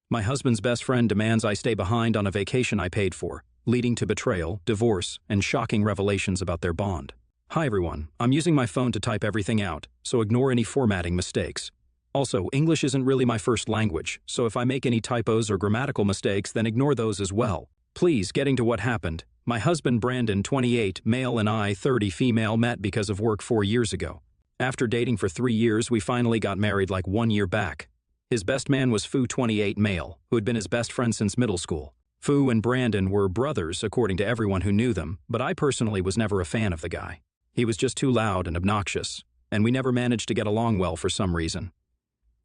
My husband's best friend demands I stay behind on a vacation I paid for, leading to betrayal, divorce, and shocking revelations about their bond. Hi everyone, I'm using my phone to type everything out, so ignore any formatting mistakes. Also, English isn't really my first language, so if I make any typos or grammatical mistakes, then ignore those as well. Please, getting to what happened. My husband Brandon, 28, male, and I, 30, female, met because of work 4 years ago. After dating for 3 years, we finally got married like 1 year back. His best man was Fu, 28, male, who had been his best friend since middle school. Fu and Brandon were brothers, according to everyone who knew them, but I personally was never a fan of the guy. He was just too loud and obnoxious, and we never managed to get along well for some reason.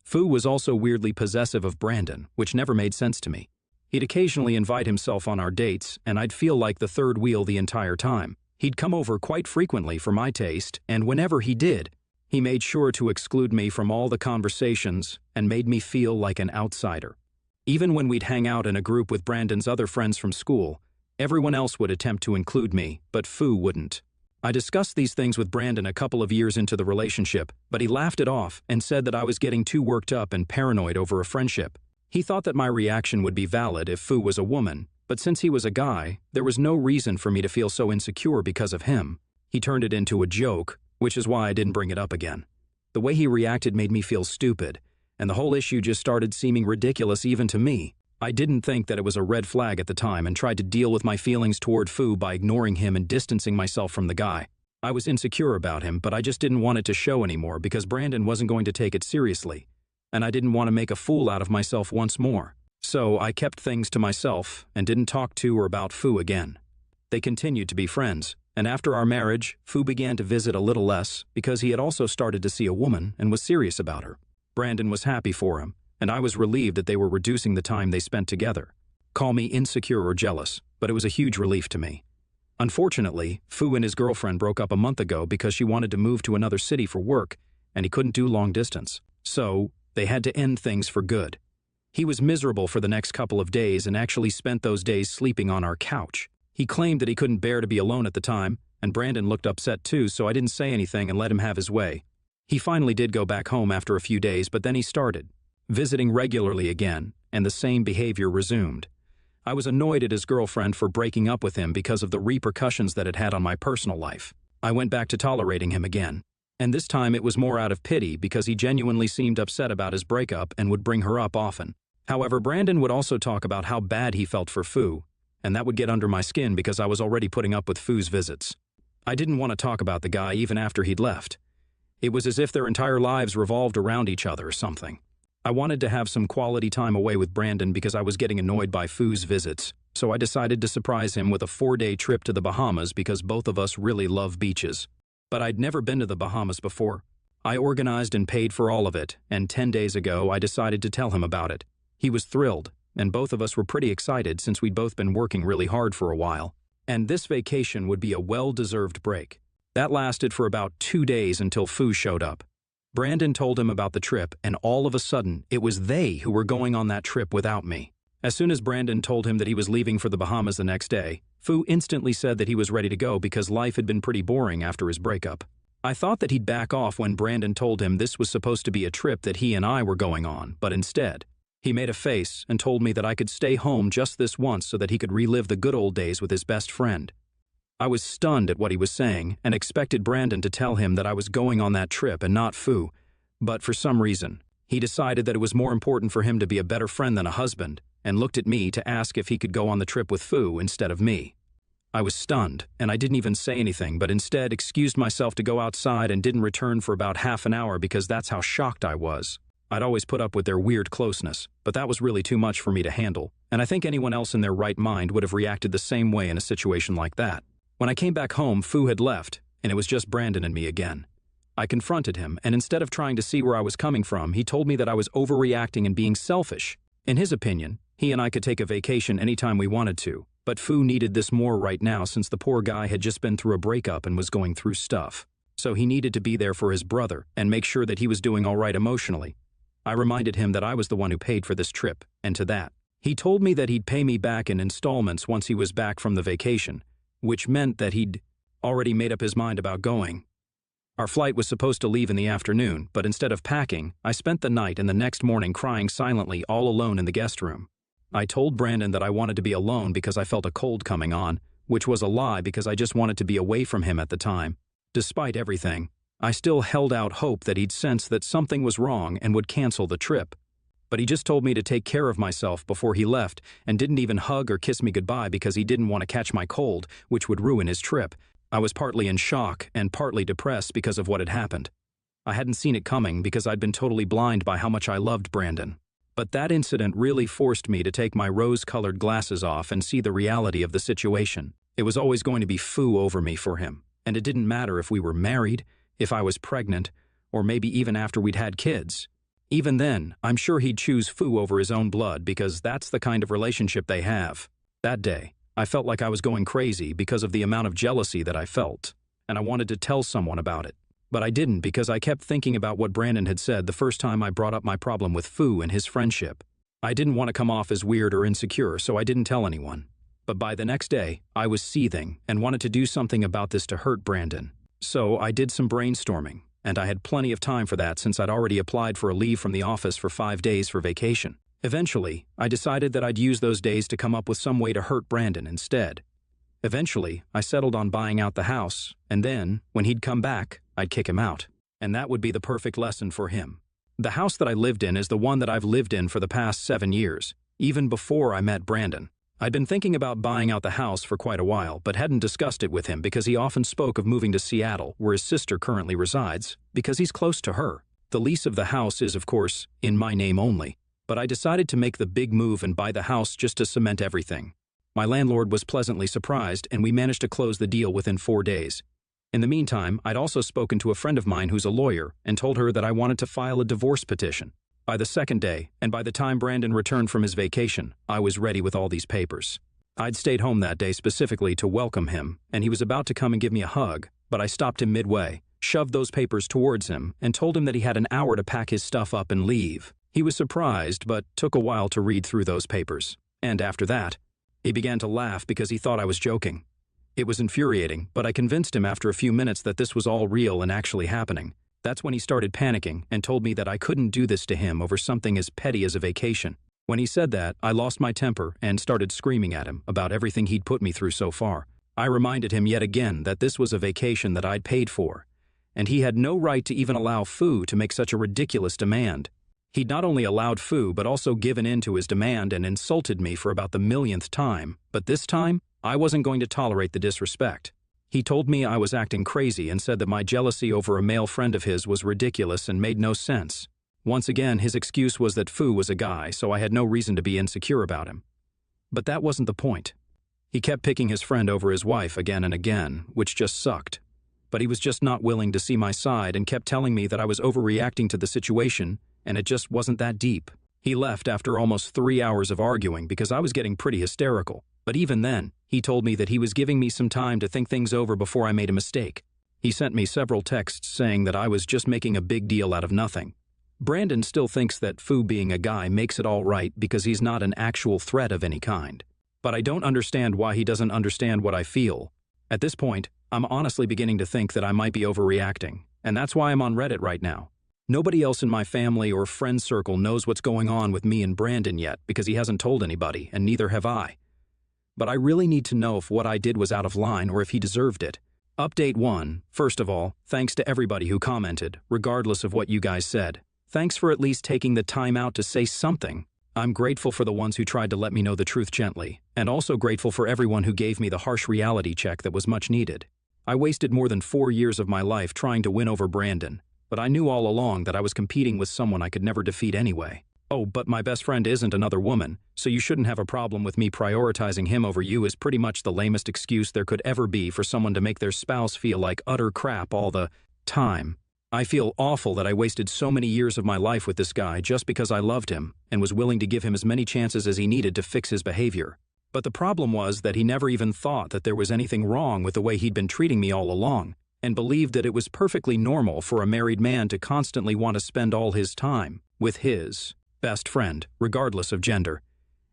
Fu was also weirdly possessive of Brandon, which never made sense to me. He'd occasionally invite himself on our dates, and I'd feel like the third wheel the entire time. He'd come over quite frequently for my taste, and whenever he did, he made sure to exclude me from all the conversations and made me feel like an outsider. Even when we'd hang out in a group with Brandon's other friends from school, everyone else would attempt to include me, but Fu wouldn't. I discussed these things with Brandon a couple of years into the relationship, but he laughed it off and said that I was getting too worked up and paranoid over a friendship. He thought that my reaction would be valid if Fu was a woman, but since he was a guy, there was no reason for me to feel so insecure because of him. He turned it into a joke, which is why I didn't bring it up again. The way he reacted made me feel stupid, and the whole issue just started seeming ridiculous even to me. I didn't think that it was a red flag at the time and tried to deal with my feelings toward Fu by ignoring him and distancing myself from the guy. I was insecure about him, but I just didn't want it to show anymore because Brandon wasn't going to take it seriously, and I didn't want to make a fool out of myself once more. So I kept things to myself and didn't talk to or about Fu again. They continued to be friends, and after our marriage, Fu began to visit a little less because he had also started to see a woman and was serious about her. Brandon was happy for him, and I was relieved that they were reducing the time they spent together. Call me insecure or jealous, but it was a huge relief to me. Unfortunately, Fu and his girlfriend broke up a month ago because she wanted to move to another city for work, and he couldn't do long distance. So, they had to end things for good. He was miserable for the next couple of days and actually spent those days sleeping on our couch. He claimed that he couldn't bear to be alone at the time, and Brandon looked upset too, so I didn't say anything and let him have his way. He finally did go back home after a few days, but then he started visiting regularly again, and the same behavior resumed. I was annoyed at his girlfriend for breaking up with him because of the repercussions that it had on my personal life. I went back to tolerating him again, and this time it was more out of pity because he genuinely seemed upset about his breakup and would bring her up often. However, Brandon would also talk about how bad he felt for Fu, and that would get under my skin because I was already putting up with Fu's visits. I didn't want to talk about the guy even after he'd left. It was as if their entire lives revolved around each other or something. I wanted to have some quality time away with Brandon because I was getting annoyed by Fu's visits, so I decided to surprise him with a 4-day trip to the Bahamas because both of us really love beaches. But I'd never been to the Bahamas before. I organized and paid for all of it, and 10 days ago I decided to tell him about it. He was thrilled, and both of us were pretty excited since we'd both been working really hard for a while. And this vacation would be a well-deserved break. That lasted for about 2 days until Fu showed up. Brandon told him about the trip, and all of a sudden, it was they who were going on that trip without me. As soon as Brandon told him that he was leaving for the Bahamas the next day, Fu instantly said that he was ready to go because life had been pretty boring after his breakup. I thought that he'd back off when Brandon told him this was supposed to be a trip that he and I were going on, but instead, he made a face and told me that I could stay home just this once so that he could relive the good old days with his best friend. I was stunned at what he was saying and expected Brandon to tell him that I was going on that trip and not Fu, but for some reason, he decided that it was more important for him to be a better friend than a husband and looked at me to ask if he could go on the trip with Fu instead of me. I was stunned, and I didn't even say anything, but instead excused myself to go outside and didn't return for about half an hour because that's how shocked I was. I'd always put up with their weird closeness, but that was really too much for me to handle, and I think anyone else in their right mind would have reacted the same way in a situation like that. When I came back home, Fu had left, and it was just Brandon and me again. I confronted him, and instead of trying to see where I was coming from, he told me that I was overreacting and being selfish. In his opinion, he and I could take a vacation anytime we wanted to, but Fu needed this more right now since the poor guy had just been through a breakup and was going through stuff. So he needed to be there for his brother and make sure that he was doing all right emotionally. I reminded him that I was the one who paid for this trip, and to that, he told me that he'd pay me back in installments once he was back from the vacation, which meant that he'd already made up his mind about going. Our flight was supposed to leave in the afternoon, but instead of packing, I spent the night and the next morning crying silently all alone in the guest room. I told Brandon that I wanted to be alone because I felt a cold coming on, which was a lie because I just wanted to be away from him at the time. Despite everything, I still held out hope that he'd sense that something was wrong and would cancel the trip. But he just told me to take care of myself before he left and didn't even hug or kiss me goodbye because he didn't want to catch my cold, which would ruin his trip. I was partly in shock and partly depressed because of what had happened. I hadn't seen it coming because I'd been totally blind by how much I loved Brandon. But that incident really forced me to take my rose-colored glasses off and see the reality of the situation. It was always going to be Fu over me for him, and it didn't matter if we were married, if I was pregnant, or maybe even after we'd had kids. Even then, I'm sure he'd choose Fu over his own blood because that's the kind of relationship they have. That day, I felt like I was going crazy because of the amount of jealousy that I felt, and I wanted to tell someone about it. But I didn't because I kept thinking about what Brandon had said the first time I brought up my problem with Fu and his friendship. I didn't want to come off as weird or insecure, so I didn't tell anyone. But by the next day, I was seething and wanted to do something about this to hurt Brandon. So I did some brainstorming, and I had plenty of time for that since I'd already applied for a leave from the office for 5 days for vacation. Eventually, I decided that I'd use those days to come up with some way to hurt Brandon instead. Eventually, I settled on buying out the house, and then, when he'd come back, I'd kick him out. And that would be the perfect lesson for him. The house that I lived in is the one that I've lived in for the past 7 years, even before I met Brandon. I'd been thinking about buying out the house for quite a while, but hadn't discussed it with him because he often spoke of moving to Seattle, where his sister currently resides, because he's close to her. The lease of the house is, of course, in my name only. But I decided to make the big move and buy the house just to cement everything. My landlord was pleasantly surprised, and we managed to close the deal within 4 days. In the meantime, I'd also spoken to a friend of mine who's a lawyer and told her that I wanted to file a divorce petition. By the second day, and by the time Brandon returned from his vacation, I was ready with all these papers. I'd stayed home that day specifically to welcome him, and he was about to come and give me a hug, but I stopped him midway, shoved those papers towards him, and told him that he had an hour to pack his stuff up and leave. He was surprised, but took a while to read through those papers. And after that, he began to laugh because he thought I was joking. It was infuriating, but I convinced him after a few minutes that this was all real and actually happening. That's when he started panicking and told me that I couldn't do this to him over something as petty as a vacation. When he said that, I lost my temper and started screaming at him about everything he'd put me through so far. I reminded him yet again that this was a vacation that I'd paid for, and he had no right to even allow Fu to make such a ridiculous demand. He'd not only allowed Fu, but also given in to his demand and insulted me for about the millionth time. But this time, I wasn't going to tolerate the disrespect. He told me I was acting crazy and said that my jealousy over a male friend of his was ridiculous and made no sense. Once again, his excuse was that Fu was a guy, so I had no reason to be insecure about him. But that wasn't the point. He kept picking his friend over his wife again and again, which just sucked. But he was just not willing to see my side and kept telling me that I was overreacting to the situation, and it just wasn't that deep. He left after almost 3 hours of arguing because I was getting pretty hysterical. But even then, he told me that he was giving me some time to think things over before I made a mistake. He sent me several texts saying that I was just making a big deal out of nothing. Brandon still thinks that Fu being a guy makes it all right because he's not an actual threat of any kind. But I don't understand why he doesn't understand what I feel. At this point, I'm honestly beginning to think that I might be overreacting, and that's why I'm on Reddit right now. Nobody else in my family or friend circle knows what's going on with me and Brandon yet because he hasn't told anybody, and neither have I. But I really need to know if what I did was out of line or if he deserved it. Update 1. First of all, thanks to everybody who commented, regardless of what you guys said. Thanks for at least taking the time out to say something. I'm grateful for the ones who tried to let me know the truth gently, and also grateful for everyone who gave me the harsh reality check that was much needed. I wasted more than 4 years of my life trying to win over Brandon, but I knew all along that I was competing with someone I could never defeat anyway. Oh, but my best friend isn't another woman, so you shouldn't have a problem with me prioritizing him over you is pretty much the lamest excuse there could ever be for someone to make their spouse feel like utter crap all the time. I feel awful that I wasted so many years of my life with this guy just because I loved him and was willing to give him as many chances as he needed to fix his behavior. But the problem was that he never even thought that there was anything wrong with the way he'd been treating me all along, and believed that it was perfectly normal for a married man to constantly want to spend all his time with his best friend, regardless of gender.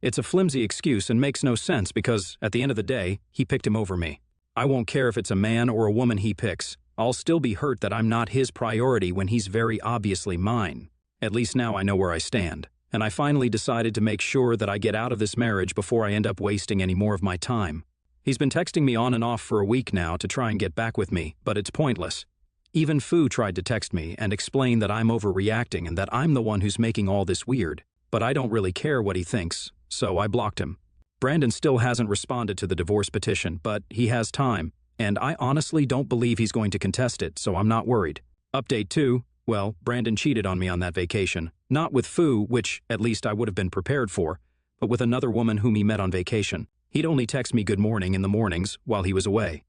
It's a flimsy excuse and makes no sense because, at the end of the day, he picked him over me. I won't care if it's a man or a woman he picks. I'll still be hurt that I'm not his priority when he's very obviously mine. At least now I know where I stand, and I finally decided to make sure that I get out of this marriage before I end up wasting any more of my time. He's been texting me on and off for a week now to try and get back with me, but it's pointless. Even Fu tried to text me and explain that I'm overreacting and that I'm the one who's making all this weird, but I don't really care what he thinks, so I blocked him. Brandon still hasn't responded to the divorce petition, but he has time, and I honestly don't believe he's going to contest it, so I'm not worried. Update 2, well, Brandon cheated on me on that vacation. Not with Fu, which at least I would have been prepared for, but with another woman whom he met on vacation. He'd only text me good morning in the mornings while he was away.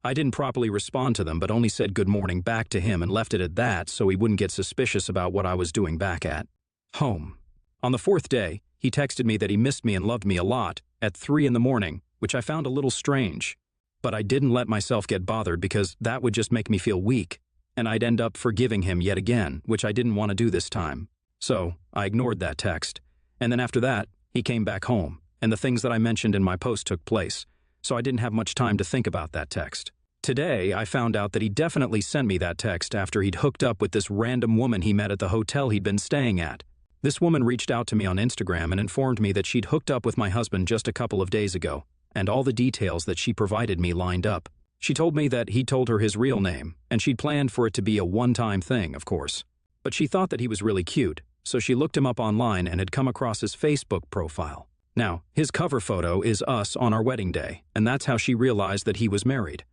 I didn't properly respond to them, but only said good morning back to him and left it at that so he wouldn't get suspicious about what I was doing back at home. On the 4th day, he texted me that he missed me and loved me a lot at 3 in the morning, which I found a little strange. But I didn't let myself get bothered because that would just make me feel weak, and I'd end up forgiving him yet again, which I didn't want to do this time. So I ignored that text. And then after that, he came back home, and the things that I mentioned in my post took place, so I didn't have much time to think about that text. Today, I found out that he definitely sent me that text after he'd hooked up with this random woman he met at the hotel he'd been staying at. This woman reached out to me on Instagram and informed me that she'd hooked up with my husband just a couple of days ago, and all the details that she provided me lined up. She told me that he'd told her his real name, and she'd planned for it to be a one-time thing, of course. But she thought that he was really cute, so she looked him up online and had come across his Facebook profile. Now, his cover photo is us on our wedding day, and that's how she realized that he was married.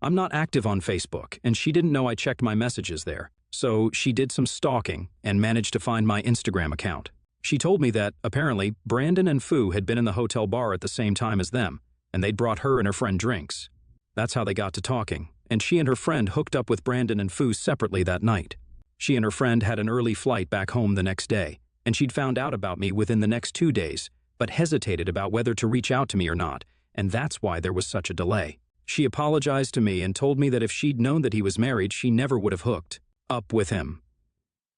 I'm not active on Facebook, and she didn't know I checked my messages there, so she did some stalking and managed to find my Instagram account. She told me that, apparently, Brandon and Fu had been in the hotel bar at the same time as them, and they'd brought her and her friend drinks. That's how they got to talking, and she and her friend hooked up with Brandon and Fu separately that night. She and her friend had an early flight back home the next day, and she'd found out about me within the next 2 days, but hesitated about whether to reach out to me or not, and that's why there was such a delay. She apologized to me and told me that if she'd known that he was married, she never would have hooked up with him.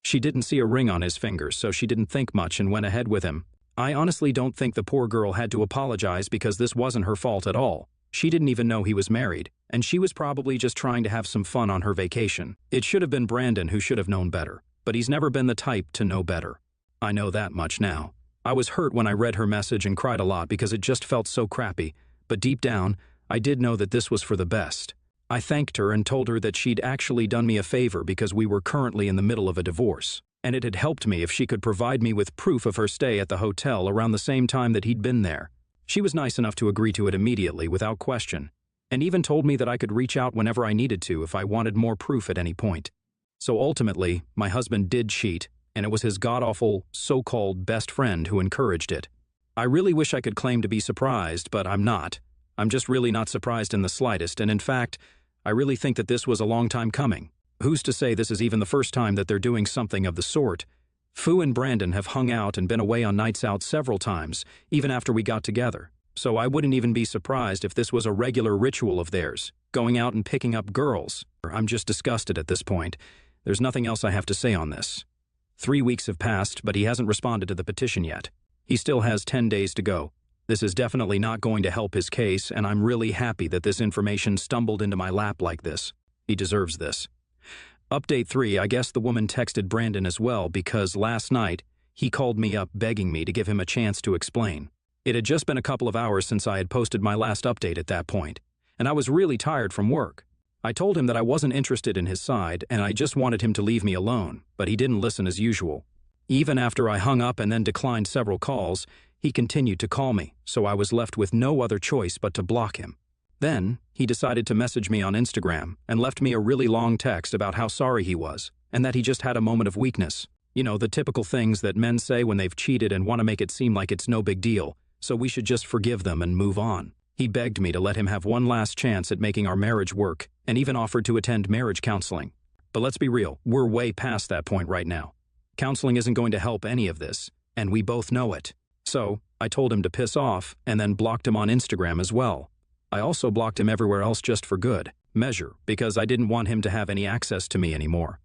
She didn't see a ring on his fingers, so she didn't think much and went ahead with him. I honestly don't think the poor girl had to apologize because this wasn't her fault at all. She didn't even know he was married, and she was probably just trying to have some fun on her vacation. It should have been Brandon who should have known better, but he's never been the type to know better. I know that much now. I was hurt when I read her message and cried a lot because it just felt so crappy, but deep down, I did know that this was for the best. I thanked her and told her that she'd actually done me a favor because we were currently in the middle of a divorce, and it had helped me if she could provide me with proof of her stay at the hotel around the same time that he'd been there. She was nice enough to agree to it immediately without question, and even told me that I could reach out whenever I needed to if I wanted more proof at any point. So ultimately, my husband did cheat, and it was his god-awful, so-called best friend who encouraged it. I really wish I could claim to be surprised, but I'm not. I'm just really not surprised in the slightest, and in fact, I really think that this was a long time coming. Who's to say this is even the first time that they're doing something of the sort? Fu and Brandon have hung out and been away on nights out several times, even after we got together. So I wouldn't even be surprised if this was a regular ritual of theirs, going out and picking up girls. I'm just disgusted at this point. There's nothing else I have to say on this. 3 weeks have passed, but he hasn't responded to the petition yet. He still has 10 days to go. This is definitely not going to help his case, and I'm really happy that this information stumbled into my lap like this. He deserves this. Update 3, I guess the woman texted Brandon as well because last night, he called me up begging me to give him a chance to explain. It had just been a couple of hours since I had posted my last update at that point, and I was really tired from work. I told him that I wasn't interested in his side and I just wanted him to leave me alone, but he didn't listen as usual. Even after I hung up and then declined several calls, he continued to call me, so I was left with no other choice but to block him. Then, he decided to message me on Instagram and left me a really long text about how sorry he was and that he just had a moment of weakness. You know, the typical things that men say when they've cheated and want to make it seem like it's no big deal, so we should just forgive them and move on. He begged me to let him have one last chance at making our marriage work and even offered to attend marriage counseling. But let's be real, we're way past that point right now. Counseling isn't going to help any of this, and we both know it. So, I told him to piss off and then blocked him on Instagram as well. I also blocked him everywhere else just for good measure because I didn't want him to have any access to me anymore.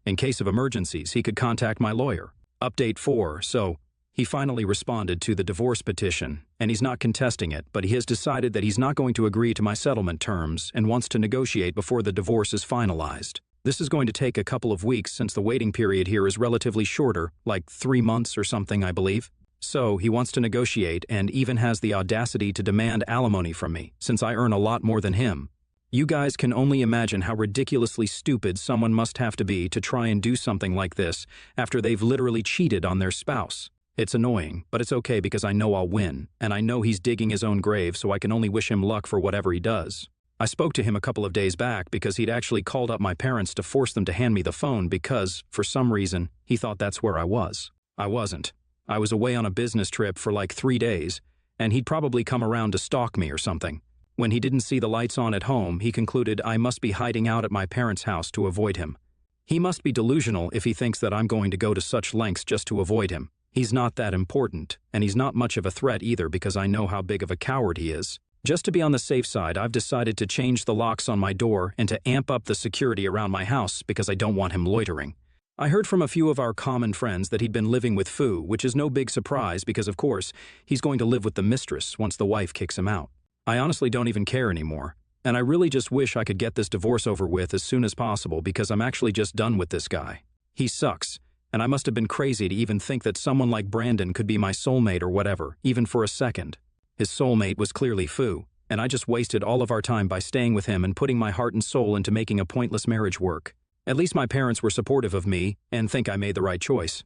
In case of emergencies, he could contact my lawyer. Update 4, so He finally responded to the divorce petition, and he's not contesting it, but he has decided that he's not going to agree to my settlement terms and wants to negotiate before the divorce is finalized. This is going to take a couple of weeks since the waiting period here is relatively shorter, like 3 months or something, I believe. So he wants to negotiate and even has the audacity to demand alimony from me, since I earn a lot more than him. You guys can only imagine how ridiculously stupid someone must have to be to try and do something like this after they've literally cheated on their spouse. It's annoying, but it's okay because I know I'll win, and I know he's digging his own grave, so I can only wish him luck for whatever he does. I spoke to him a couple of days back because he'd actually called up my parents to force them to hand me the phone because, for some reason, he thought that's where I was. I wasn't. I was away on a business trip for like 3 days, and he'd probably come around to stalk me or something. When he didn't see the lights on at home, he concluded I must be hiding out at my parents' house to avoid him. He must be delusional if he thinks that I'm going to go to such lengths just to avoid him. He's not that important, and he's not much of a threat either because I know how big of a coward he is. Just to be on the safe side, I've decided to change the locks on my door and to amp up the security around my house because I don't want him loitering. I heard from a few of our common friends that he'd been living with Fu, which is no big surprise because, of course, he's going to live with the mistress once the wife kicks him out. I honestly don't even care anymore, and I really just wish I could get this divorce over with as soon as possible because I'm actually just done with this guy. He sucks, and I must have been crazy to even think that someone like Brandon could be my soulmate or whatever, even for a second. His soulmate was clearly Fu, and I just wasted all of our time by staying with him and putting my heart and soul into making a pointless marriage work. At least my parents were supportive of me and think I made the right choice.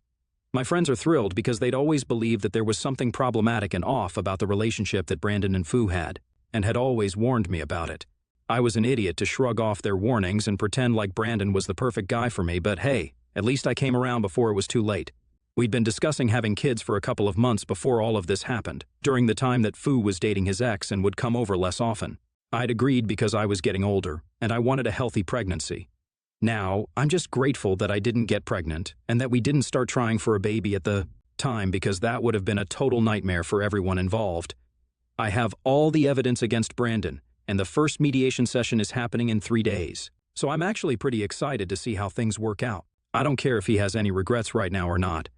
My friends are thrilled because they'd always believed that there was something problematic and off about the relationship that Brandon and Fu had, and had always warned me about it. I was an idiot to shrug off their warnings and pretend like Brandon was the perfect guy for me, but hey, at least I came around before it was too late. We'd been discussing having kids for a couple of months before all of this happened, during the time that Fu was dating his ex and would come over less often. I'd agreed because I was getting older, and I wanted a healthy pregnancy. Now, I'm just grateful that I didn't get pregnant and that we didn't start trying for a baby at the time because that would have been a total nightmare for everyone involved. I have all the evidence against Brandon, and the first mediation session is happening in 3 days. So I'm actually pretty excited to see how things work out. I don't care if he has any regrets right now or not,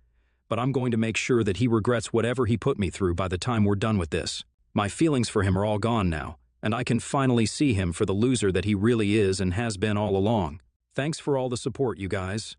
but I'm going to make sure that he regrets whatever he put me through by the time we're done with this. My feelings for him are all gone now, and I can finally see him for the loser that he really is and has been all along. Thanks for all the support, you guys.